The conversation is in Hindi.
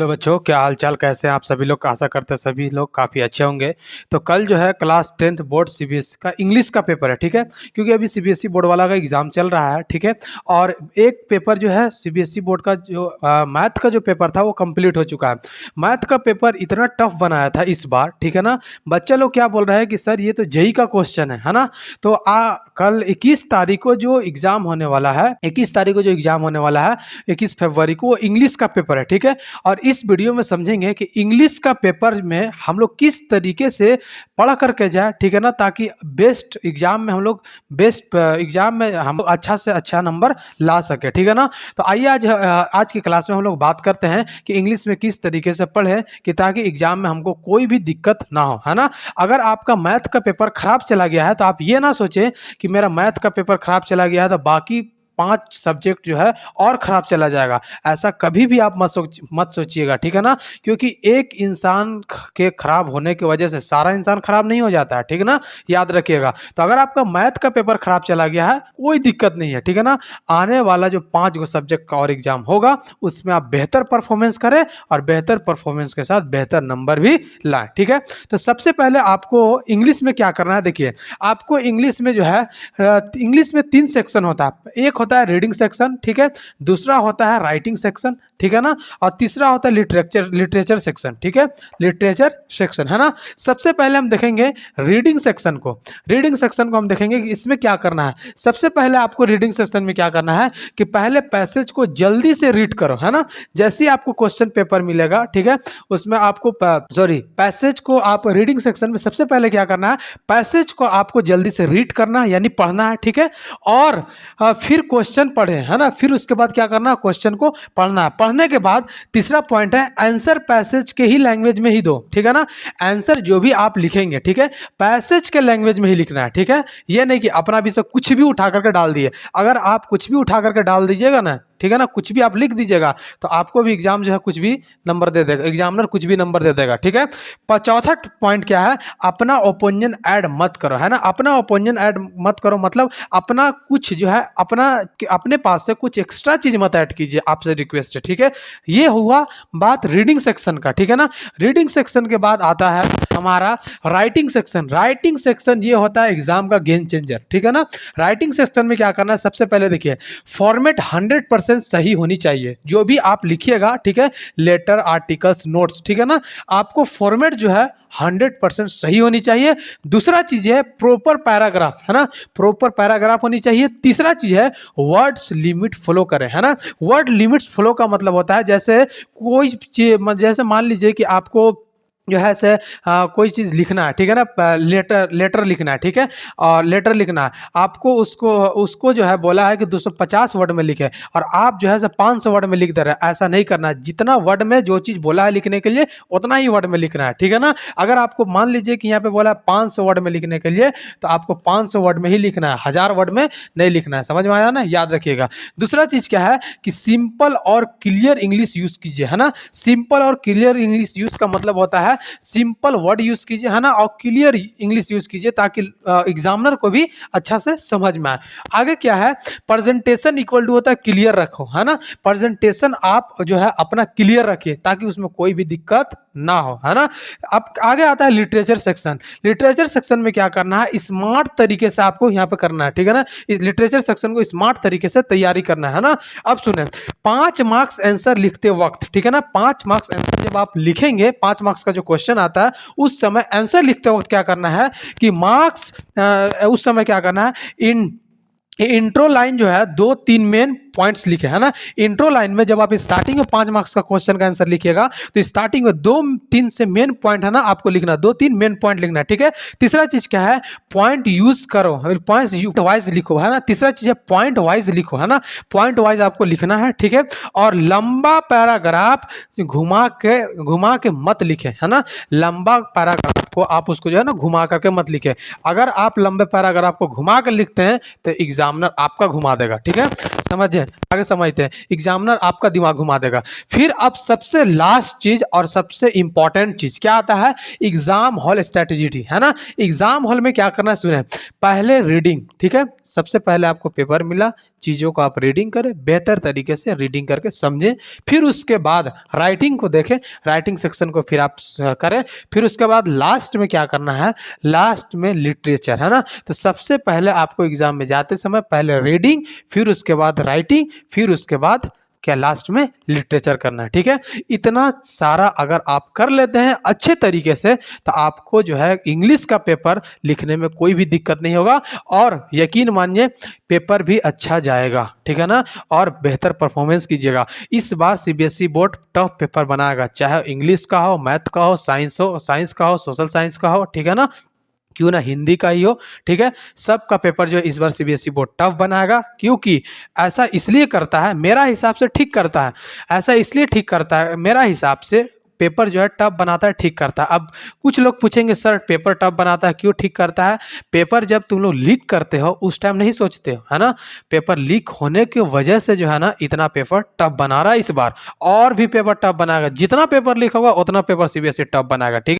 हेलो बच्चों, क्या हाल चाल, कैसे हैं आप सभी लोग। आशा करते हैं सभी लोग काफ़ी अच्छे होंगे। तो कल जो है क्लास 10th बोर्ड सीबीएसई का इंग्लिश का पेपर है, ठीक है। क्योंकि अभी सीबीएसई बोर्ड वाला का एग्ज़ाम चल रहा है, ठीक है। और एक पेपर जो है सीबीएसई बोर्ड का जो मैथ का जो पेपर था वो कंप्लीट हो चुका है। मैथ का पेपर इतना टफ बनाया था इस बार, ठीक है ना। बच्चे लोग क्या बोल रहे हैं कि सर ये तो जेई का क्वेश्चन है ना। तो कल 21 तारीख को जो एग्ज़ाम होने वाला है, 21 तारीख को जो एग्ज़ाम होने वाला है, 21 फरवरी को, वो इंग्लिश का पेपर है, ठीक है। और इस वीडियो में समझेंगे कि इंग्लिश का पेपर में हम लोग किस तरीके से पढ़ करके जाए, ठीक है ना, ताकि बेस्ट एग्जाम में हम लोग बेस्ट एग्जाम में हम अच्छा से अच्छा नंबर ला सके, ठीक है ना। तो आइए आज की क्लास में हम लोग बात करते हैं कि इंग्लिश में किस तरीके से पढ़े कि ताकि एग्जाम में हमको कोई भी दिक्कत ना हो, है ना। अगर आपका मैथ का पेपर खराब चला गया है तो आप ये ना सोचें कि मेरा मैथ का पेपर खराब चला गया है तो बाकी 5 सब्जेक्ट जो है और ख़राब चला जाएगा। ऐसा कभी भी आप मत सोचिएगा, ठीक है ना। क्योंकि एक इंसान के ख़राब होने की वजह से सारा इंसान ख़राब नहीं हो जाता है, ठीक है ना। याद रखिएगा। तो अगर आपका मैथ का पेपर ख़राब चला गया है कोई दिक्कत नहीं है, ठीक है ना। आने वाला जो 5 गो सब्जेक्ट का और एग्जाम होगा उसमें आप बेहतर परफॉर्मेंस करें और बेहतर परफॉर्मेंस के साथ बेहतर नंबर भी लाएँ, ठीक है। तो सबसे पहले आपको इंग्लिश में क्या करना है, देखिए। आपको इंग्लिश में जो है इंग्लिश में 3 सेक्शन होता है। एक होता है रीडिंग सेक्शन, ठीक है। दूसरा होता है राइटिंग सेक्शन, ठीक है ना। और तीसरा होता है लिटरेचर सेक्शन, ठीक है। लिटरेचर सेक्शन, है ना। सबसे पहले हम देखेंगे रीडिंग सेक्शन को। रीडिंग सेक्शन को हम देखेंगे कि इसमें क्या करना है। सबसे पहले आपको रीडिंग सेक्शन में क्या करना है कि पहले पैसेज को जल्दी से रीड करो, है ना। जैसे ही आपको क्वेश्चन पेपर मिलेगा, ठीक है, उसमें आपको पैसेज को आप रीडिंग सेक्शन में सबसे पहले क्या करना है, पैसेज को आपको जल्दी से रीड करना है, यानी पढ़ना है, ठीक है। और फिर क्वेश्चन पढ़े, है ना। फिर उसके बाद क्या करना है, क्वेश्चन को पढ़ना है। पढ़ने के बाद तीसरा पॉइंट है आंसर पैसेज के ही लैंग्वेज में ही दो, ठीक है ना। आंसर जो भी आप लिखेंगे, ठीक है, पैसेज के लैंग्वेज में ही लिखना है, ठीक है। ये नहीं कि अपना भी सब कुछ भी उठा करके डाल दिए। अगर आप कुछ भी उठा करके डाल दीजिएगा ना, ठीक है ना, कुछ भी आप लिख दीजिएगा तो आपको भी एग्जाम जो है कुछ भी नंबर दे देगा, एग्जामिनर कुछ भी नंबर दे देगा, ठीक है। चौथा पॉइंट क्या है, अपना ओपिनियन ऐड मत करो, है ना। अपना ओपिनियन ऐड मत करो मतलब अपना कुछ जो है अपने पास से कुछ एक्स्ट्रा चीज मत ऐड कीजिए, आपसे रिक्वेस्ट है, ठीक है। ये हुआ बात रीडिंग सेक्शन का, ठीक है ना। रीडिंग सेक्शन के बाद आता है हमारा राइटिंग सेक्शन। राइटिंग सेक्शन ये होता है एग्जाम का गेम चेंजर, ठीक है ना। राइटिंग सेक्शन में क्या करना है, सबसे पहले देखिए फॉर्मेट 100% सही होनी चाहिए। जो भी आप लिखिएगा, ठीक है, लेटर, आर्टिकल्स, नोट्स, ठीक है ना, आपको फॉर्मेट जो है 100% सही होनी चाहिए। दूसरा चीज है प्रॉपर पैराग्राफ, है ना, प्रॉपर पैराग्राफ होनी चाहिए। तीसरा चीज है वर्ड्स लिमिट फॉलो करें, है ना। वर्ड लिमिट्स फॉलो का मतलब होता है जैसे कोई चीज, जैसे मान लीजिए कि आपको जो है से कोई चीज़ लिखना है, ठीक है ना, लेटर लिखना है, ठीक है। और लेटर लिखना है आपको, उसको जो है बोला है कि 250 वर्ड में लिखे और आप जो है से 500 वर्ड में लिख दे रहे हैं। ऐसा नहीं करना है। जितना वर्ड में जो चीज़ बोला है लिखने के लिए उतना ही वर्ड में लिखना है, ठीक है ना। अगर आपको मान लीजिए कि यहाँ पे बोला है 500 वर्ड में लिखने के लिए तो आपको 500 वर्ड में ही लिखना है, 1000 वर्ड में नहीं लिखना है। समझ में आया ना, याद रखिएगा। दूसरा चीज़ क्या है कि सिंपल और क्लियर इंग्लिश यूज़ कीजिए, है ना। सिंपल और क्लियर इंग्लिश यूज़ का मतलब होता है सिंपल वर्ड यूज कीजिए, है ना, और क्लियर इंग्लिश यूज कीजिए ताकि एग्जामिनर को भी अच्छा से समझ में आए। आगे क्या है, प्रेजेंटेशन इक्वल टू होता है क्लियर रखो, है ना। प्रेजेंटेशन आप जो है अपना क्लियर रखिए ताकि उसमें कोई भी दिक्कत ना हो, है ना। अब आगे आता है लिटरेचर सेक्शन। लिटरेचर सेक्शन में क्या करना है, स्मार्ट तरीके से आपको यहाँ पे करना है, ठीक है ना। इस लिटरेचर सेक्शन को स्मार्ट तरीके से तैयारी करना है ना। अब सुने, 5 मार्क्स आंसर लिखते वक्त, ठीक है ना, 5 मार्क्स आंसर जब आप लिखेंगे, 5 मार्क्स का जो क्वेश्चन आता है उस समय आंसर लिखते वक्त क्या करना है कि मार्क्स उस समय क्या करना है, इंट्रो लाइन जो है 2-3 मेन पॉइंट्स लिखे, है ना। इंट्रो लाइन में जब आप स्टार्टिंग में 5 मार्क्स का क्वेश्चन का आंसर लिखिएगा तो स्टार्टिंग में 2-3 से मेन पॉइंट है ना आपको लिखना, 2-3 मेन पॉइंट लिखना है, ठीक है। तीसरा चीज क्या है, पॉइंट यूज करो, पॉइंट्स वाइज लिखो, है ना। तीसरा चीज है पॉइंट वाइज लिखो, है ना, पॉइंट वाइज आपको लिखना है, ठीक है। और लंबा पैराग्राफ घुमा के मत लिखे, है ना। लंबा पैराग्राफ को आप उसको जो है ना घुमा करके मत लिखे। अगर आप लंबे पैराग्राफ को घुमा कर लिखते हैं तो एग्जामिनर आपका घुमा देगा, ठीक है। समझे, आगे समझते हैं, एग्जामिनर आपका दिमाग घुमा देगा। फिर अब सबसे लास्ट चीज और सबसे इंपॉर्टेंट चीज क्या आता है, एग्जाम हॉल स्ट्रेटेजी, है ना। एग्जाम हॉल में क्या करना है, सुने, पहले रीडिंग, ठीक है। सबसे पहले आपको पेपर मिला, चीज़ों को आप रीडिंग करें, बेहतर तरीके से रीडिंग करके समझें। फिर उसके बाद राइटिंग को देखें, राइटिंग सेक्शन को फिर आप करें। फिर उसके बाद लास्ट में क्या करना है, लास्ट में लिटरेचर, है ना। तो सबसे पहले आपको एग्जाम में जाते समय पहले रीडिंग, फिर उसके बाद राइटिंग, फिर उसके बाद क्या लास्ट में लिटरेचर करना है, ठीक है। इतना सारा अगर आप कर लेते हैं अच्छे तरीके से तो आपको जो है इंग्लिश का पेपर लिखने में कोई भी दिक्कत नहीं होगा, और यकीन मानिए पेपर भी अच्छा जाएगा, ठीक है ना। और बेहतर परफॉर्मेंस कीजिएगा। इस बार सीबीएसई बोर्ड टफ पेपर बनाएगा, चाहे इंग्लिश का हो, मैथ का हो, साइंस का हो, सोशल साइंस का हो, ठीक है ना, क्यों ना हिंदी का ही हो, ठीक है। सबका पेपर जो है इस बार सीबीएसई बोर्ड टफ बनाएगा, क्योंकि ऐसा इसलिए करता है, मेरा हिसाब से ठीक करता है, ऐसा इसलिए ठीक करता है मेरा हिसाब से, पेपर जो है टफ बनाता है, ठीक करता है। अब कुछ लोग पूछेंगे सर पेपर टफ बनाता है क्यों ठीक करता है? पेपर जब तुम लोग लीक करते हो उस टाइम नहीं सोचते हो, है ना। पेपर लीक होने की वजह से जो है ना इतना पेपर टफ बना रहा है इस बार, और भी पेपर टफ बनाएगा, जितना पेपर लीक होगा उतना पेपर सीबीएसई टफ बनाएगा, ठीक है।